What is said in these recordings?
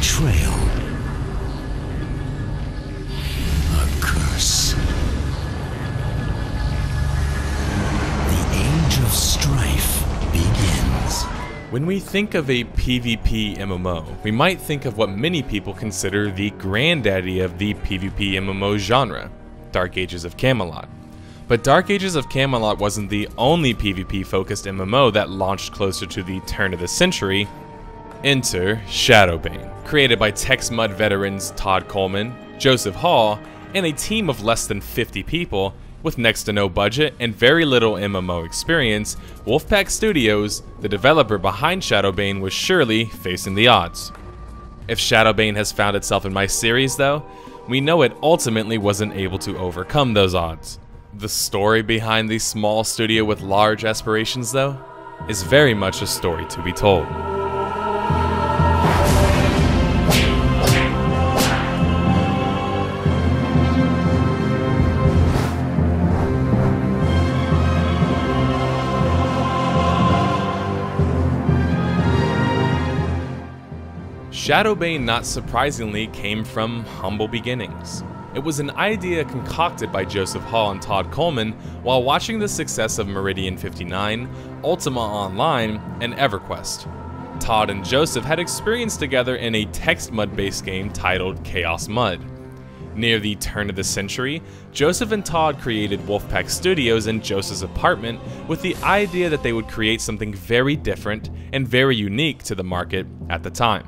betrayal. A curse. The age of strife begins. When we think of a PvP MMO, we might think of what many people consider the granddaddy of the PvP MMO genre, Dark Ages of Camelot. But Dark Ages of Camelot wasn't the only PvP-focused MMO that launched closer to the turn of the century. Enter Shadowbane, created by TextMud veterans Todd Coleman, Joseph Hall, and a team of less than 50 people. With next to no budget and very little MMO experience, Wolfpack Studios, the developer behind Shadowbane, was surely facing the odds. If Shadowbane has found itself in my series though, we know it ultimately wasn't able to overcome those odds. The story behind the small studio with large aspirations though, is very much a story to be told. Shadowbane, not surprisingly, came from humble beginnings. It was an idea concocted by Joseph Hall and Todd Coleman while watching the success of Meridian 59, Ultima Online, and EverQuest. Todd and Joseph had experience together in a TextMud-based game titled Chaos Mud. Near the turn of the century, Joseph and Todd created Wolfpack Studios in Joseph's apartment with the idea that they would create something very different and very unique to the market at the time.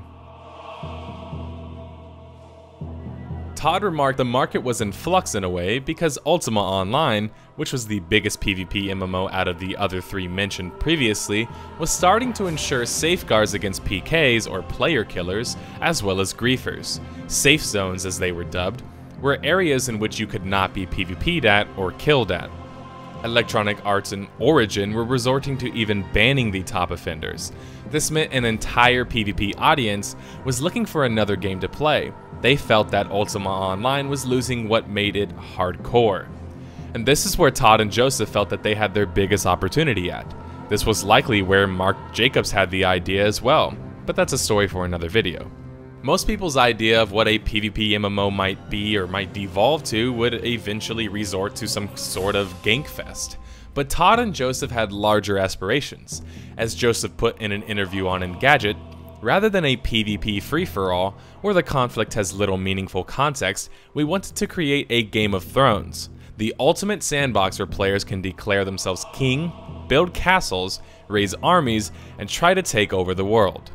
Todd remarked the market was in flux in a way because Ultima Online, which was the biggest PvP MMO out of the other three mentioned previously, was starting to ensure safeguards against PKs or player killers, as well as griefers. Safe zones, as they were dubbed, were areas in which you could not be PvP'd at or killed at. Electronic Arts and Origin were resorting to even banning the top offenders. This meant an entire PvP audience was looking for another game to play. They felt that Ultima Online was losing what made it hardcore. And this is where Todd and Joseph felt that they had their biggest opportunity at. This was likely where Mark Jacobs had the idea as well, but that's a story for another video. Most people's idea of what a PvP MMO might be or might devolve to would eventually resort to some sort of gankfest. But Todd and Joseph had larger aspirations. As Joseph put in an interview on Engadget, rather than a PvP free-for-all, where the conflict has little meaningful context, we wanted to create a Game of Thrones, the ultimate sandbox where players can declare themselves king, build castles, raise armies, and try to take over the world.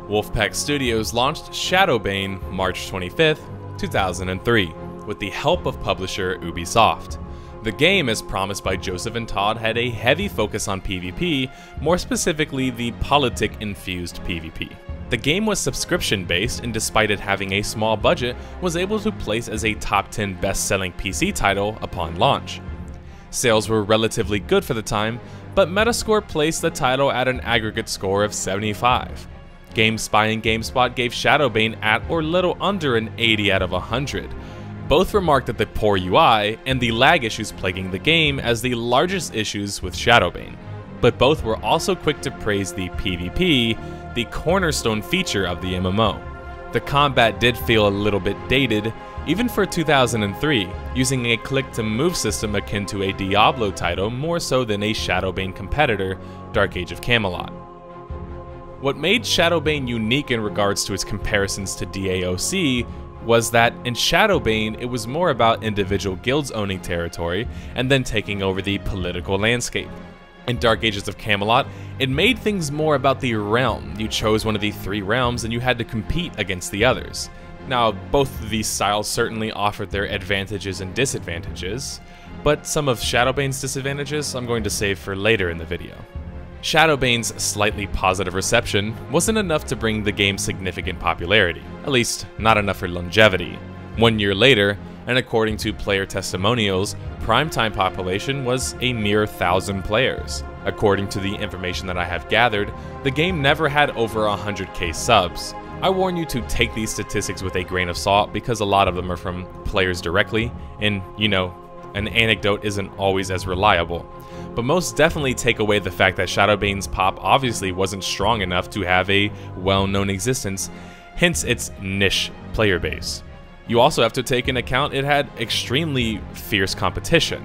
Wolfpack Studios launched Shadowbane March 25th, 2003, with the help of publisher Ubisoft. The game, as promised by Joseph and Todd, had a heavy focus on PvP, more specifically the politic-infused PvP. The game was subscription-based, and despite it having a small budget, was able to place as a top 10 best-selling PC title upon launch. Sales were relatively good for the time, but Metascore placed the title at an aggregate score of 75. GameSpy and GameSpot gave Shadowbane at or little under an 80 out of 100. Both remarked at the poor UI and the lag issues plaguing the game as the largest issues with Shadowbane. But both were also quick to praise the PvP, the cornerstone feature of the MMO. The combat did feel a little bit dated, even for 2003, using a click-to-move system akin to a Diablo title more so than a Shadowbane competitor, Dark Age of Camelot. What made Shadowbane unique in regards to its comparisons to DAOC was that in Shadowbane, it was more about individual guilds owning territory and then taking over the political landscape. In Dark Ages of Camelot, it made things more about the realm. You chose one of the three realms and you had to compete against the others. Now, both of these styles certainly offered their advantages and disadvantages, but some of Shadowbane's disadvantages I'm going to save for later in the video. Shadowbane's slightly positive reception wasn't enough to bring the game significant popularity, at least not enough for longevity. 1 year later, and according to player testimonials, primetime population was a mere 1,000 players. According to the information that I have gathered, the game never had over 100k subs. I warn you to take these statistics with a grain of salt because a lot of them are from players directly, and you know, an anecdote isn't always as reliable. but most definitely take away the fact that Shadowbane's pop obviously wasn't strong enough to have a well-known existence, hence its niche player base. You also have to take into account it had extremely fierce competition,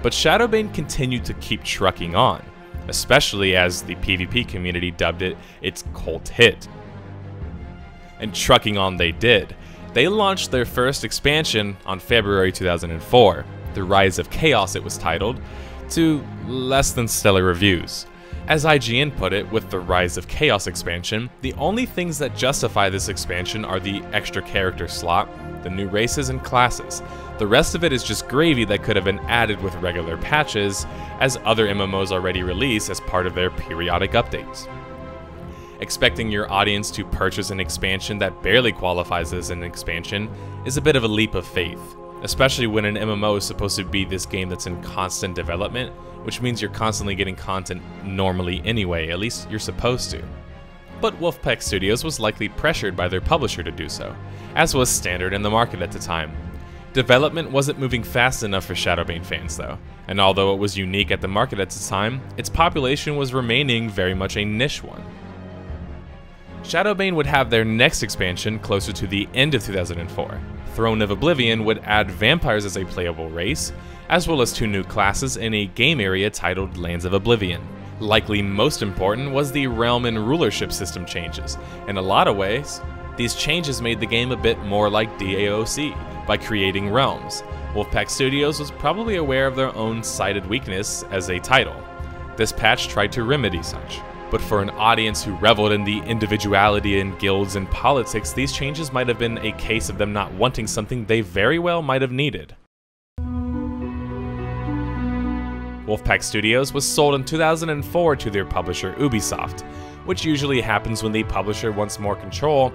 but Shadowbane continued to keep trucking on, especially as the PvP community dubbed it its cult hit. And trucking on they did. They launched their first expansion on February 2004, The Rise of Chaos it was titled, to less than stellar reviews. As IGN put it, with the Rise of Chaos expansion, the only things that justify this expansion are the extra character slot, the new races and classes. The rest of it is just gravy that could have been added with regular patches, as other MMOs already release as part of their periodic updates. Expecting your audience to purchase an expansion that barely qualifies as an expansion is a bit of a leap of faith, especially when an MMO is supposed to be this game that's in constant development, which means you're constantly getting content normally anyway, at least you're supposed to. But Wolfpack Studios was likely pressured by their publisher to do so, as was standard in the market at the time. Development wasn't moving fast enough for Shadowbane fans though, and although it was unique at the market at the time, its population was remaining very much a niche one. Shadowbane would have their next expansion closer to the end of 2004. Throne of Oblivion would add vampires as a playable race, as well as 2 new classes in a game area titled Lands of Oblivion. Likely most important was the realm and rulership system changes. In a lot of ways, these changes made the game a bit more like DAOC by creating realms. Wolfpack Studios was probably aware of their own cited weakness as a title. This patch tried to remedy such. But for an audience who reveled in the individuality in guilds and politics, these changes might have been a case of them not wanting something they very well might have needed. Wolfpack Studios was sold in 2004 to their publisher Ubisoft, which usually happens when the publisher wants more control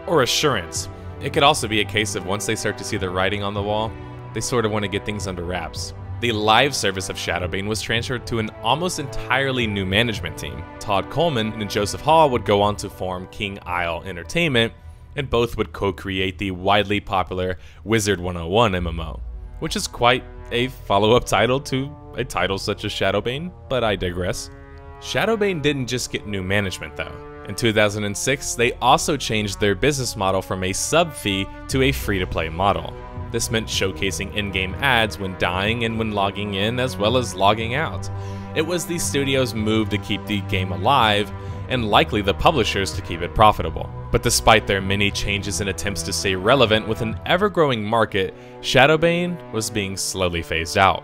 or assurance. It could also be a case of once they start to see the writing on the wall, they sort of want to get things under wraps. The live service of Shadowbane was transferred to an almost entirely new management team. Todd Coleman and Joseph Hall would go on to form King Isle Entertainment, and both would co-create the widely popular Wizard 101 MMO, which is quite a follow-up title to a title such as Shadowbane, but I digress. Shadowbane didn't just get new management though. In 2006, they also changed their business model from a sub-fee to a free-to-play model. This meant showcasing in-game ads when dying and when logging in, as well as logging out. It was the studio's move to keep the game alive, and likely the publishers to keep it profitable. But despite their many changes and attempts to stay relevant with an ever-growing market, Shadowbane was being slowly phased out.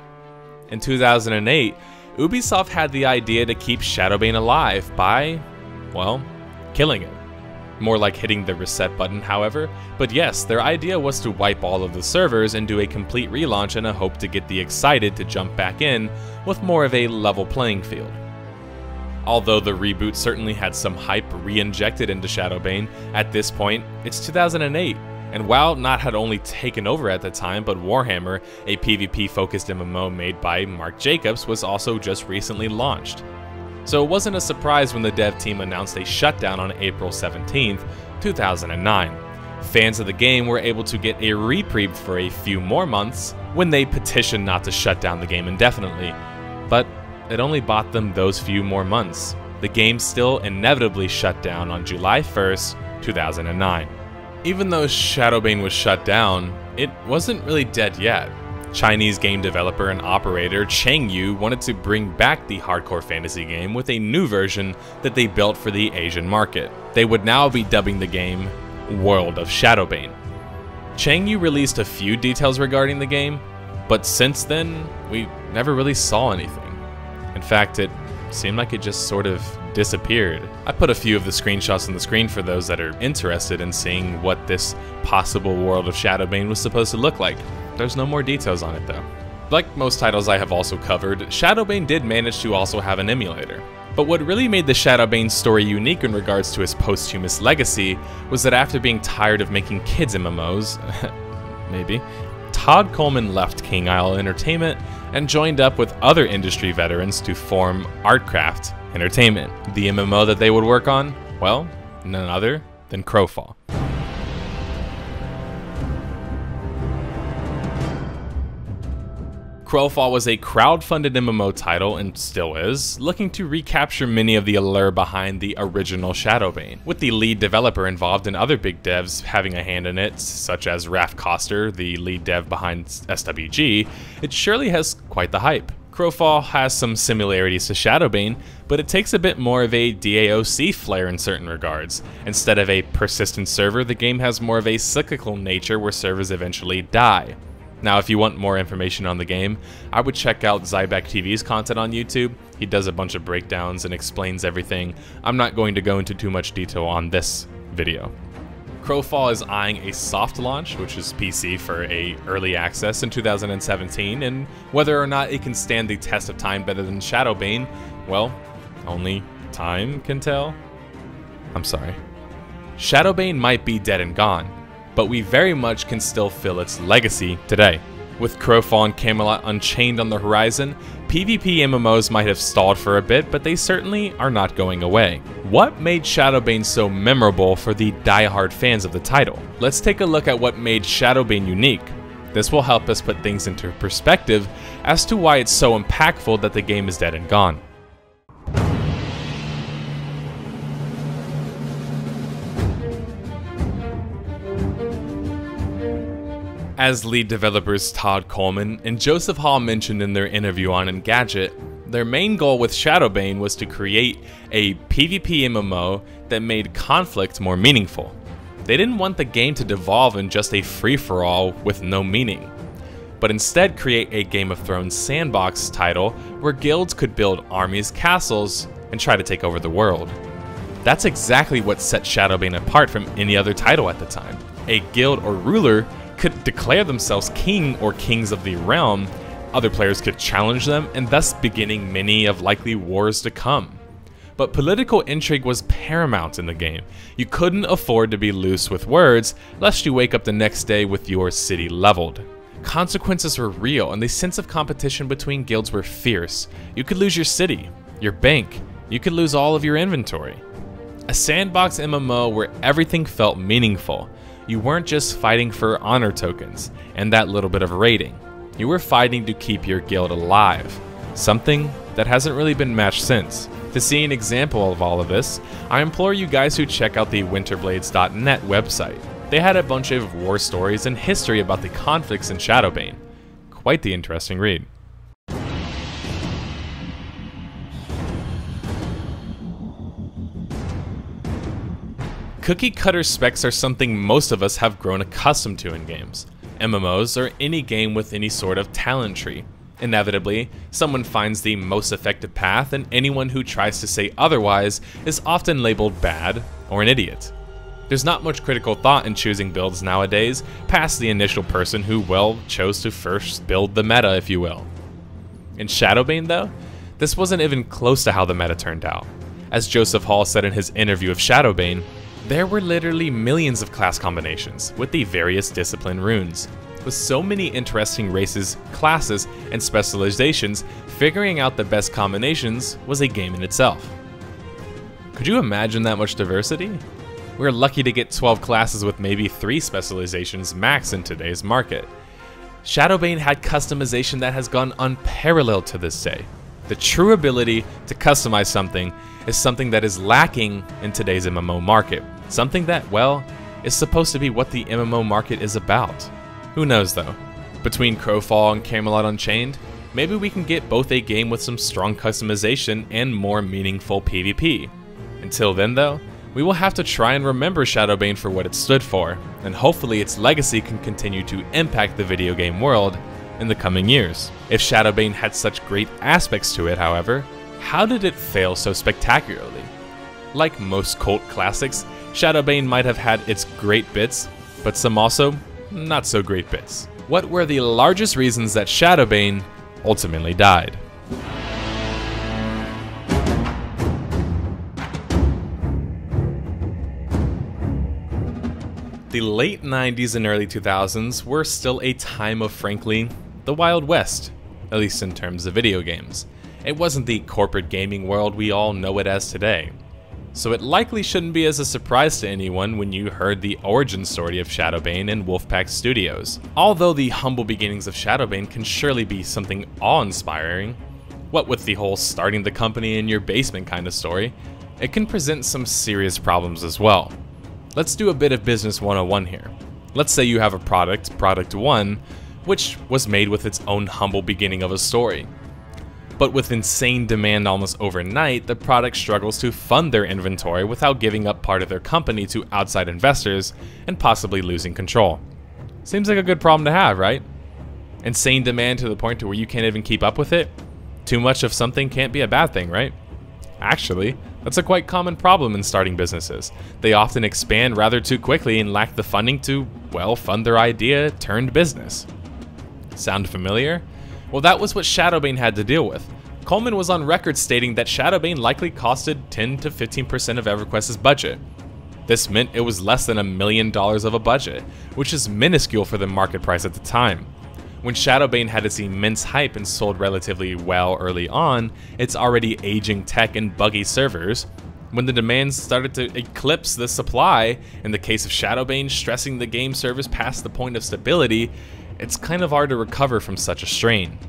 In 2008, Ubisoft had the idea to keep Shadowbane alive by, well, killing it. More like hitting the reset button, however, but yes, their idea was to wipe all of the servers and do a complete relaunch in a hope to get the excited to jump back in with more of a level playing field. Although the reboot certainly had some hype re-injected into Shadowbane, at this point, it's 2008, and WoW not had only taken over at the time, but Warhammer, a PvP-focused MMO made by Mark Jacobs, was also just recently launched. So it wasn't a surprise when the dev team announced a shutdown on April 17, 2009. Fans of the game were able to get a reprieve for a few more months when they petitioned not to shut down the game indefinitely, but it only bought them those few more months. The game still inevitably shut down on July 1st, 2009. Even though Shadowbane was shut down, it wasn't really dead yet. Chinese game developer and operator Chengyu wanted to bring back the hardcore fantasy game with a new version that they built for the Asian market. They would now be dubbing the game World of Shadowbane. Chengyu released a few details regarding the game, but since then, we never really saw anything. In fact, it seemed like it just sort of disappeared. I put a few of the screenshots on the screen for those that are interested in seeing what this possible World of Shadowbane was supposed to look like. There's no more details on it though. Like most titles I have also covered, Shadowbane did manage to also have an emulator. But what really made the Shadowbane story unique in regards to his posthumous legacy was that after being tired of making kids MMOs, maybe, Todd Coleman left King Isle Entertainment and joined up with other industry veterans to form Artcraft Entertainment. The MMO that they would work on, well, none other than Crowfall. Crowfall was a crowd-funded MMO title, and still is, looking to recapture many of the allure behind the original Shadowbane, with the lead developer involved and other big devs having a hand in it, such as Raph Koster, the lead dev behind SWG. It surely has quite the hype. Crowfall has some similarities to Shadowbane, but it takes a bit more of a DAOC flair in certain regards. Instead of a persistent server, the game has more of a cyclical nature where servers eventually die. Now, if you want more information on the game, I would check out Zyback TV's content on YouTube. He does a bunch of breakdowns and explains everything. I'm not going to go into too much detail on this video. Crowfall is eyeing a soft launch, which is PC, for a early access in 2017, and whether or not it can stand the test of time better than Shadowbane, well, only time can tell. I'm sorry. Shadowbane might be dead and gone, but we very much can still feel its legacy today. With Crowfall and Camelot Unchained on the horizon, PvP MMOs might have stalled for a bit, but they certainly are not going away. What made Shadowbane so memorable for the die-hard fans of the title? Let's take a look at what made Shadowbane unique. This will help us put things into perspective as to why it's so impactful that the game is dead and gone. As lead developers Todd Coleman and Joseph Hall mentioned in their interview on Engadget, their main goal with Shadowbane was to create a PvP MMO that made conflict more meaningful. They didn't want the game to devolve in just a free-for-all with no meaning, but instead create a Game of Thrones sandbox title where guilds could build armies, castles, and try to take over the world. That's exactly what set Shadowbane apart from any other title at the time. A guild or ruler could declare themselves king or kings of the realm, other players could challenge them, and thus beginning many of likely wars to come. But political intrigue was paramount in the game. You couldn't afford to be loose with words, lest you wake up the next day with your city leveled. Consequences were real, and the sense of competition between guilds were fierce. You could lose your city, your bank, you could lose all of your inventory. A sandbox MMO where everything felt meaningful. You weren't just fighting for honor tokens and that little bit of rating. You were fighting to keep your guild alive, something that hasn't really been matched since. To see an example of all of this, I implore you guys to check out the winterblades.net website. They had a bunch of war stories and history about the conflicts in Shadowbane. Quite the interesting read. Cookie-cutter specs are something most of us have grown accustomed to in games. MMOs are any game with any sort of talent tree. Inevitably, someone finds the most effective path, and anyone who tries to say otherwise is often labeled bad or an idiot. There's not much critical thought in choosing builds nowadays, past the initial person who, well, chose to first build the meta, if you will. In Shadowbane, though, this wasn't even close to how the meta turned out. As Joseph Hall said in his interview of Shadowbane, there were literally millions of class combinations with the various discipline runes. With so many interesting races, classes, and specializations, figuring out the best combinations was a game in itself. Could you imagine that much diversity? We're lucky to get 12 classes with maybe 3 specializations max in today's market. Shadowbane had customization that has gone unparalleled to this day. The true ability to customize something is something that is lacking in today's MMO market. Something that, well, is supposed to be what the MMO market is about. Who knows though? Between Crowfall and Camelot Unchained, maybe we can get both a game with some strong customization and more meaningful PvP. Until then though, we will have to try and remember Shadowbane for what it stood for, and hopefully its legacy can continue to impact the video game world in the coming years. If Shadowbane had such great aspects to it, however, how did it fail so spectacularly? Like most cult classics, Shadowbane might have had its great bits, but some also not so great bits. What were the largest reasons that Shadowbane ultimately died? The late 90s and early 2000s were still a time of, frankly, the Wild West, at least in terms of video games. It wasn't the corporate gaming world we all know it as today. so it likely shouldn't be as a surprise to anyone when you heard the origin story of Shadowbane and Wolfpack Studios. Although the humble beginnings of Shadowbane can surely be something awe-inspiring, what with the whole starting the company in your basement kind of story, it can present some serious problems as well. Let's do a bit of business 101 here. Let's say you have a product, Product 1, which was made with its own humble beginning of a story. But with insane demand almost overnight, the product struggles to fund their inventory without giving up part of their company to outside investors and possibly losing control. Seems like a good problem to have, right? Insane demand to the point to where you can't even keep up with it? Too much of something can't be a bad thing, right? Actually, that's a quite common problem in starting businesses. They often expand rather too quickly and lack the funding to, well, fund their idea turned business. Sound familiar? Well, that was what Shadowbane had to deal with. Coleman was on record stating that Shadowbane likely costed 10 to 15% of EverQuest's budget. This meant it was less than $1 million of a budget, which is minuscule for the market price at the time. When Shadowbane had its immense hype and sold relatively well early on, its already aging tech and buggy servers, when the demand started to eclipse the supply, in the case of Shadowbane stressing the game service past the point of stability, it's kind of hard to recover from such a strain,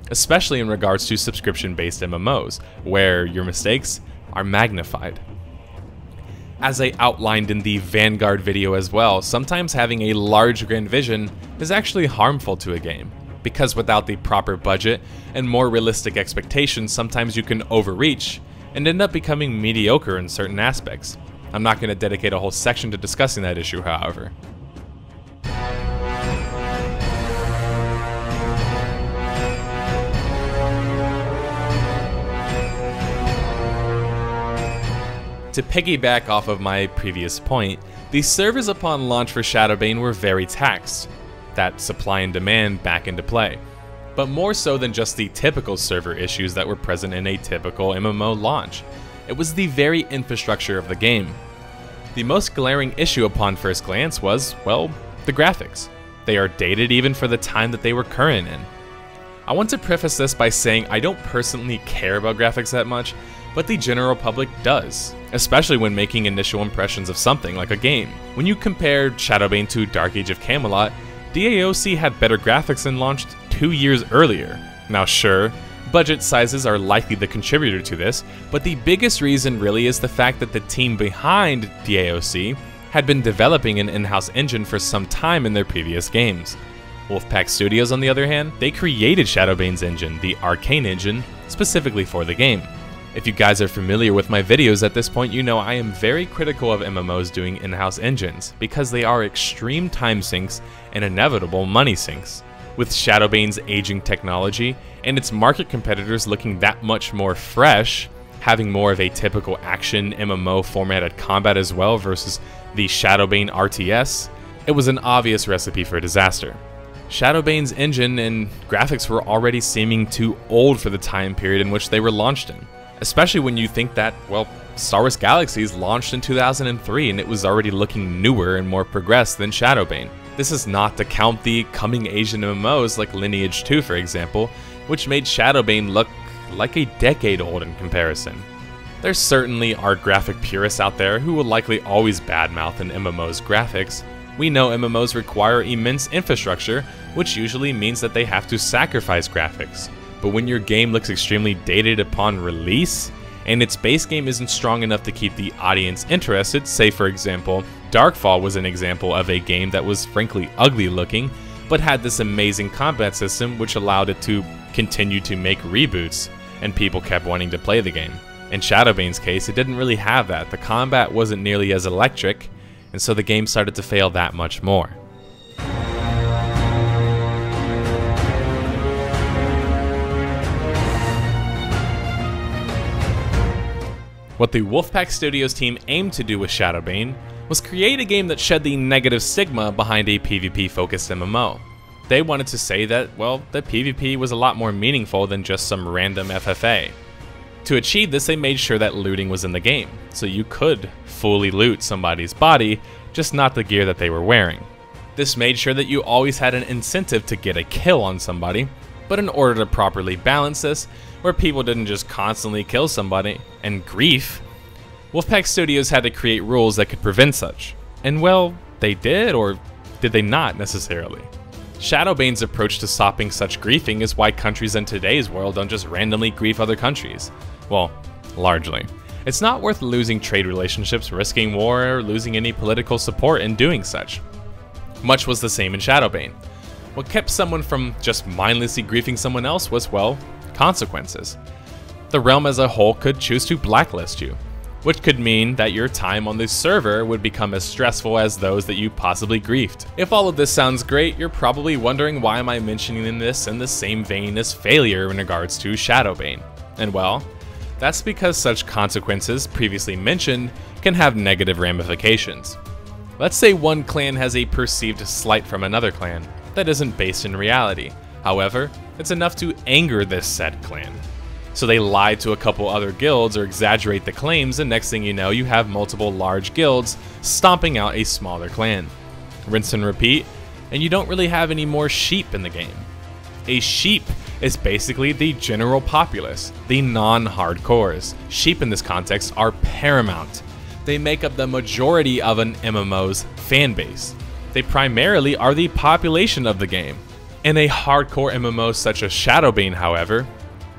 especially in regards to subscription-based MMOs, where your mistakes are magnified. As I outlined in the Vanguard video as well, sometimes having a large grand vision is actually harmful to a game, because without the proper budget and more realistic expectations, sometimes you can overreach and end up becoming mediocre in certain aspects. I'm not going to dedicate a whole section to discussing that issue, however. To piggyback off of my previous point, the servers upon launch for Shadowbane were very taxed. That supply and demand back into play. But more so than just the typical server issues that were present in a typical MMO launch. It was the very infrastructure of the game. The most glaring issue upon first glance was, well, the graphics. They are dated even for the time that they were current in. I want to preface this by saying I don't personally care about graphics that much, but the general public does, especially when making initial impressions of something like a game. When you compare Shadowbane to Dark Age of Camelot, DAOC had better graphics and launched 2 years earlier. Now sure, budget sizes are likely the contributor to this, but the biggest reason really is the fact that the team behind DAOC had been developing an in-house engine for some time in their previous games. Wolfpack Studios, on the other hand, they created Shadowbane's engine, the Arcane engine, specifically for the game. If you guys are familiar with my videos at this point, you know I am very critical of MMOs doing in-house engines, because they are extreme time sinks and inevitable money sinks. With Shadowbane's aging technology and its market competitors looking that much more fresh, having more of a typical action MMO formatted combat as well versus the Shadowbane RTS, it was an obvious recipe for disaster. Shadowbane's engine and graphics were already seeming too old for the time period in which they were launched in. Especially when you think that, well, Star Wars Galaxies launched in 2003 and it was already looking newer and more progressed than Shadowbane. This is not to count the coming Asian MMOs like Lineage 2, for example, which made Shadowbane look like a decade old in comparison. There certainly are graphic purists out there who will likely always badmouth an MMO's graphics. We know MMOs require immense infrastructure, which usually means that they have to sacrifice graphics. But when your game looks extremely dated upon release, and its base game isn't strong enough to keep the audience interested, say for example, Darkfall was an example of a game that was frankly ugly looking, but had this amazing combat system which allowed it to continue to make reboots, and people kept wanting to play the game. In Shadowbane's case, it didn't really have that. The combat wasn't nearly as electric, and so the game started to fail that much more. What the Wolfpack Studios team aimed to do with Shadowbane was create a game that shed the negative stigma behind a PvP-focused MMO. They wanted to say that, well, that PvP was a lot more meaningful than just some random FFA. To achieve this, they made sure that looting was in the game, so you could fully loot somebody's body, just not the gear that they were wearing. This made sure that you always had an incentive to get a kill on somebody, but in order to properly balance this, where people didn't just constantly kill somebody, and grief, Wolfpack Studios had to create rules that could prevent such. And well, they did, or did they not necessarily? Shadowbane's approach to stopping such griefing is why countries in today's world don't just randomly grief other countries. Well, largely. It's not worth losing trade relationships, risking war, or losing any political support in doing such. Much was the same in Shadowbane. What kept someone from just mindlessly griefing someone else was, well, consequences. The realm as a whole could choose to blacklist you, which could mean that your time on the server would become as stressful as those that you possibly griefed. If all of this sounds great, you're probably wondering why am I mentioning this in the same vein as failure in regards to Shadowbane. And well, that's because such consequences, previously mentioned, can have negative ramifications. Let's say one clan has a perceived slight from another clan that isn't based in reality. However, it's enough to anger this said clan. So they lie to a couple other guilds or exaggerate the claims, and next thing you know, you have multiple large guilds stomping out a smaller clan. Rinse and repeat, and you don't really have any more sheep in the game. A sheep is basically the general populace, the non-hardcores. Sheep in this context are paramount. They make up the majority of an MMO's fanbase. They primarily are the population of the game. In a hardcore MMO such as Shadowbane, however,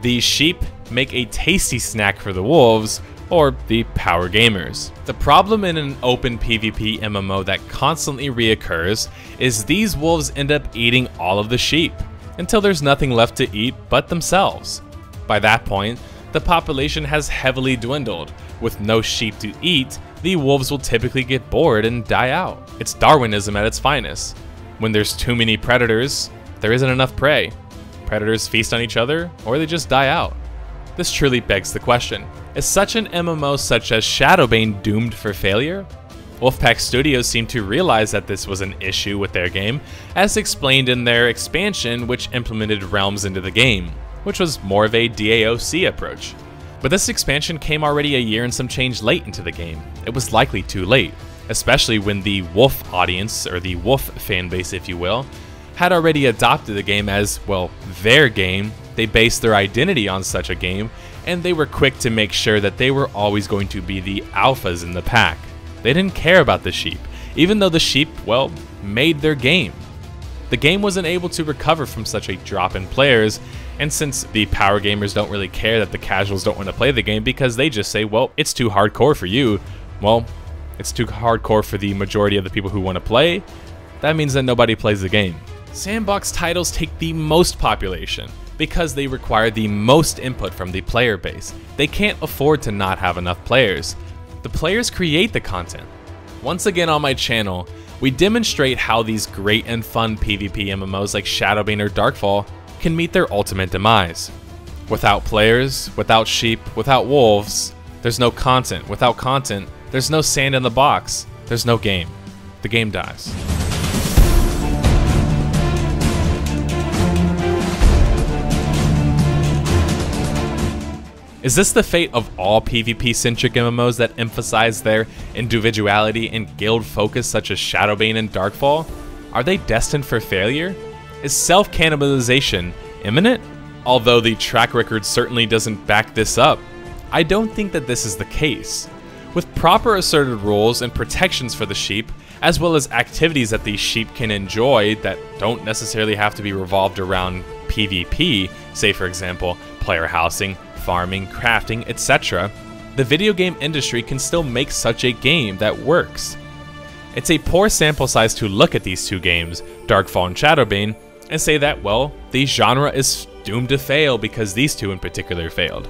these sheep make a tasty snack for the wolves, or the power gamers. The problem in an open PvP MMO that constantly reoccurs is these wolves end up eating all of the sheep, until there's nothing left to eat but themselves. By that point, the population has heavily dwindled. With no sheep to eat, the wolves will typically get bored and die out. It's Darwinism at its finest. When there's too many predators, there isn't enough prey. Predators feast on each other, or they just die out. This truly begs the question, is such an MMO such as Shadowbane doomed for failure? Wolfpack Studios seemed to realize that this was an issue with their game, as explained in their expansion which implemented realms into the game, which was more of a DAOC approach. But this expansion came already a year and some change late into the game. It was likely too late, especially when the Wolf audience, or the Wolf fanbase if you will, had already adopted the game as, well, their game. They based their identity on such a game, and they were quick to make sure that they were always going to be the alphas in the pack. They didn't care about the sheep, even though the sheep, well, made their game. The game wasn't able to recover from such a drop in players, and since the power gamers don't really care that the casuals don't want to play the game because they just say, well, it's too hardcore for you, well, it's too hardcore for the majority of the people who want to play, that means that nobody plays the game. Sandbox titles take the most population because they require the most input from the player base. They can't afford to not have enough players. The players create the content. Once again on my channel, we demonstrate how these great and fun PvP MMOs like Shadowbane or Darkfall can meet their ultimate demise. Without players, without sheep, without wolves, there's no content. Without content, there's no sand in the box. There's no game. The game dies. Is this the fate of all PvP-centric MMOs that emphasize their individuality and guild focus such as Shadowbane and Darkfall? Are they destined for failure? Is self-cannibalization imminent? Although the track record certainly doesn't back this up, I don't think that this is the case. With proper asserted rules and protections for the sheep, as well as activities that these sheep can enjoy that don't necessarily have to be revolved around PvP, say for example, player housing, farming, crafting, etc., the video game industry can still make such a game that works. It's a poor sample size to look at these two games, Darkfall and Shadowbane, and say that, well, the genre is doomed to fail because these two in particular failed.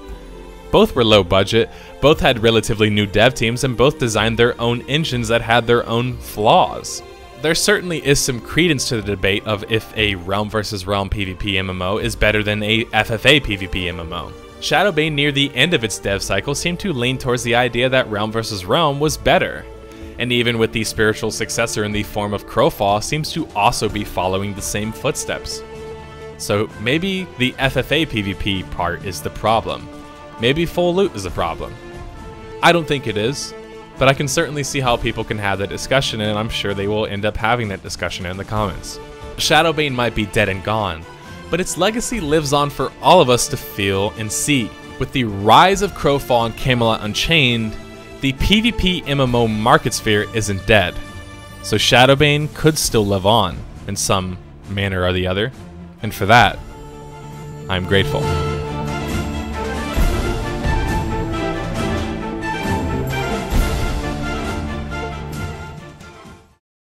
Both were low budget, both had relatively new dev teams, and both designed their own engines that had their own flaws. There certainly is some credence to the debate of if a realm versus realm PvP MMO is better than a FFA PvP MMO. Shadowbane near the end of its dev cycle seemed to lean towards the idea that realm versus realm was better, and even with the spiritual successor in the form of Crowfall seems to also be following the same footsteps. So maybe the FFA PvP part is the problem. Maybe full loot is the problem. I don't think it is, but I can certainly see how people can have that discussion, and I'm sure they will end up having that discussion in the comments. Shadowbane might be dead and gone, but its legacy lives on for all of us to feel and see. With the rise of Crowfall and Camelot Unchained, the PvP MMO market sphere isn't dead, so Shadowbane could still live on in some manner or the other, and for that, I'm grateful.